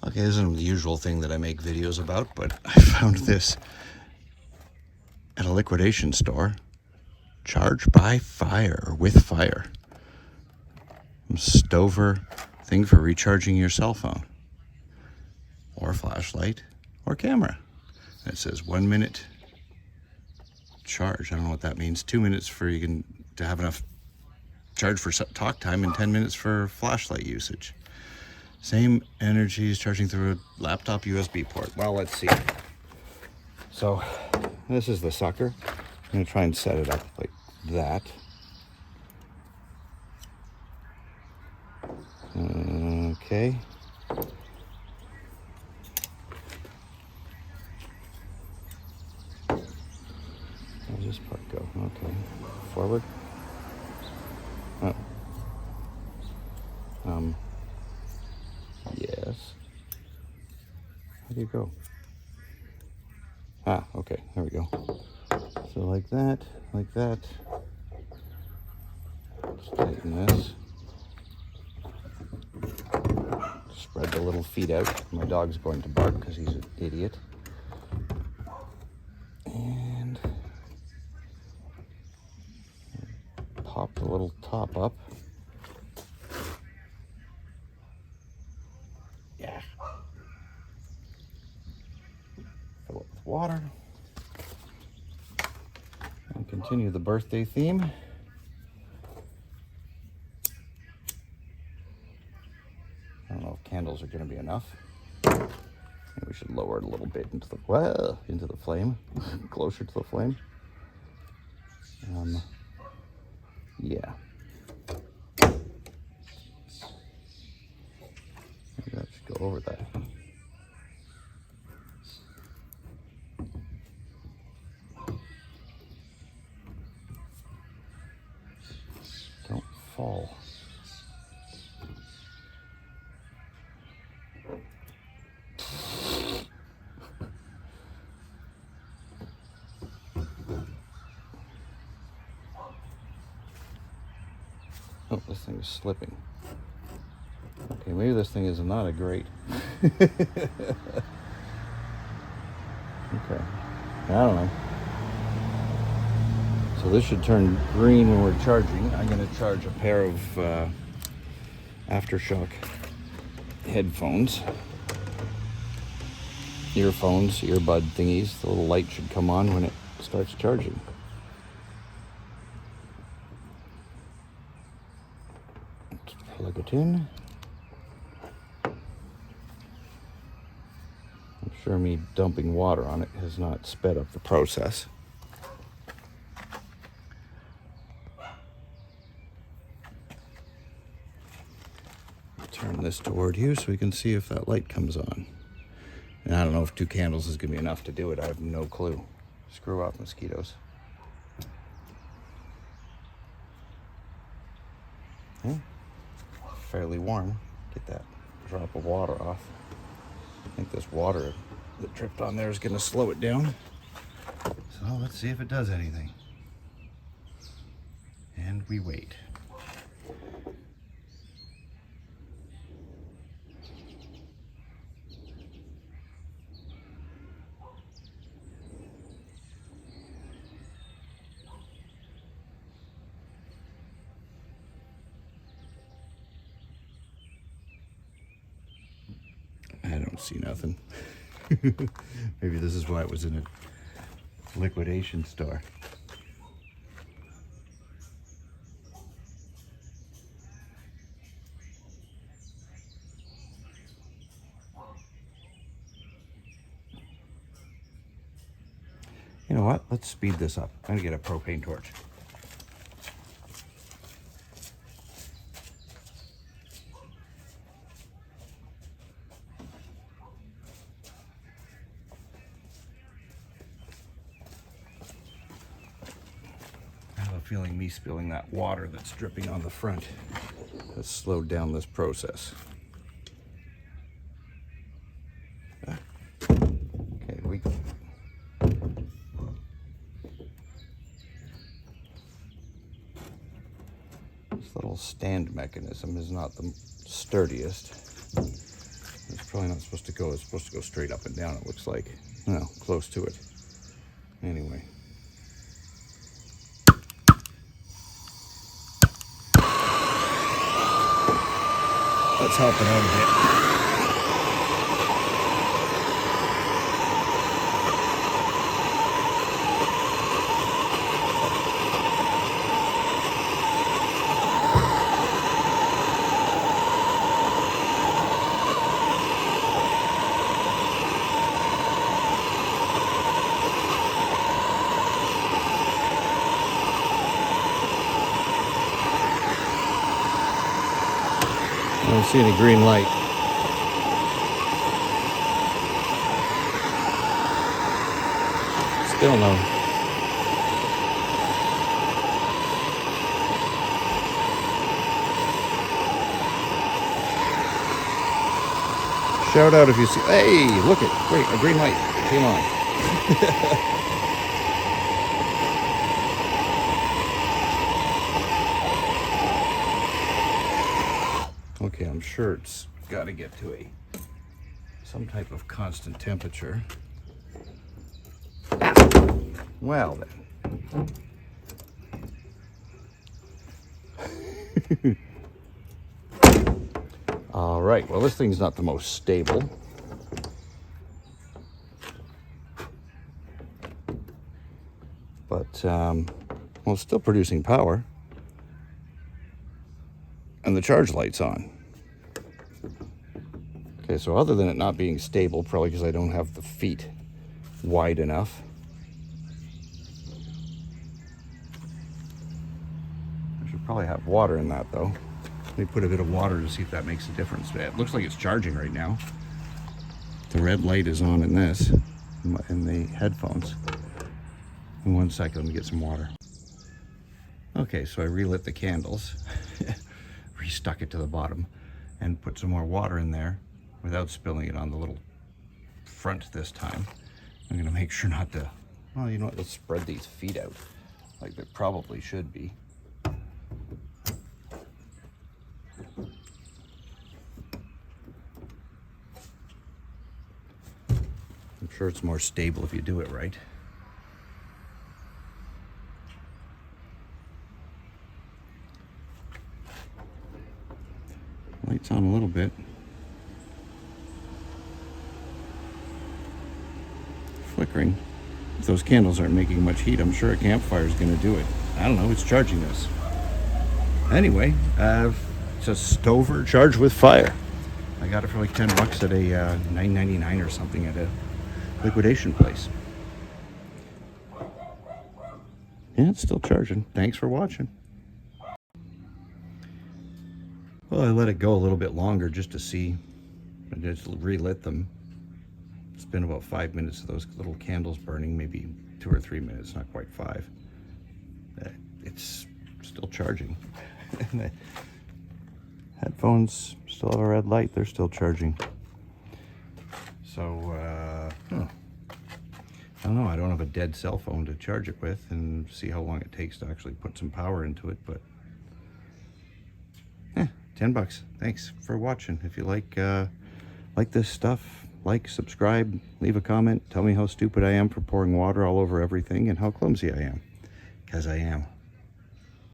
Okay, this isn't the usual thing that I make videos about, but I found this at a liquidation store. Charge by fire, or with fire. Stover thing for recharging your cell phone, or flashlight, or camera. And it says 1 minute charge. I don't know what that means. 2 minutes for to have enough charge for talk time, and 10 minutes for flashlight usage. Same energy is charging through a laptop USB port. Well, let's see. So this is the sucker. I'm going to try and set it up like that. Okay. Where's this part go? Okay. Forward. Oh. Yes. How do you go? Ah, okay. There we go. So like that, like that. Just tighten this. Spread the little feet out. My dog's going to bark because he's an idiot. And pop the little top up. Yeah. Fill it with water. And continue the birthday theme. I don't know if candles are going to be enough. Maybe we should lower it a little bit into the flame, closer to the flame. Yeah. Maybe that should go over that. Don't fall. Oh, this thing is slipping. Okay, maybe this thing is not a great. Okay. I don't know. So this should turn green when we're charging. I'm going to charge a pair of Aftershock headphones. Earphones, earbud thingies. The little light should come on when it starts charging. Let's plug it in. I'm sure me dumping water on it has not sped up the process. Turn this toward you so we can see if that light comes on. And I don't know if 2 candles is going to be enough to do it. I have no clue. Screw up, mosquitoes. Okay. Fairly warm. Get that drop of water off. I think this water that dripped on there is going to slow it down. So let's see if it does anything. And we wait. I don't see nothing. Maybe this is why it was in a liquidation store. You know what? Let's speed this up. I'm gonna get a propane torch. I have a feeling me spilling that water that's dripping on the front has slowed down this process. Okay, this little stand mechanism is not the sturdiest. It's probably not supposed to go. It's supposed to go straight up and down, it looks like. Well, close to it. Anyway. Let's help it out a bit. I don't see any green light. Still no. Shout out if you see. Hey, look it. Wait, a green light came on. Okay, I'm sure it's got to get to some type of constant temperature. Well then. All right, well, this thing's not the most stable. But, well, it's still producing power. And the charge light's on. Okay, so other than it not being stable, probably because I don't have the feet wide enough. I should probably have water in that, though. Let me put a bit of water to see if that makes a difference. It looks like it's charging right now. The red light is on in this, in the headphones. In 1 second, let me get some water. Okay, so I relit the candles, restuck it to the bottom, and put some more water in there without spilling it on the little front this time. I'm gonna make sure not to, well, you know what, let's spread these feet out like they probably should be. I'm sure it's more stable if you do it right. Light's on a little bit. Flickering. If those candles aren't making much heat, I'm sure a campfire is going to do it. I don't know, it's charging this. Anyway, it's a Stover charged with fire. I got it for like 10 bucks at a $9.99 or something at a liquidation place. Yeah, it's still charging. Thanks for watching. Well, I let it go a little bit longer just to see. I just relit them. It's been about 5 minutes of those little candles burning, maybe 2 or 3 minutes, not quite 5. It's still charging. And the headphones still have a red light. They're still charging. So, I don't know. I don't have a dead cell phone to charge it with and see how long it takes to actually put some power into it, but 10 bucks. Thanks for watching. If you like this stuff, like, subscribe, leave a comment, tell me how stupid I am for pouring water all over everything and how clumsy I am, because I am.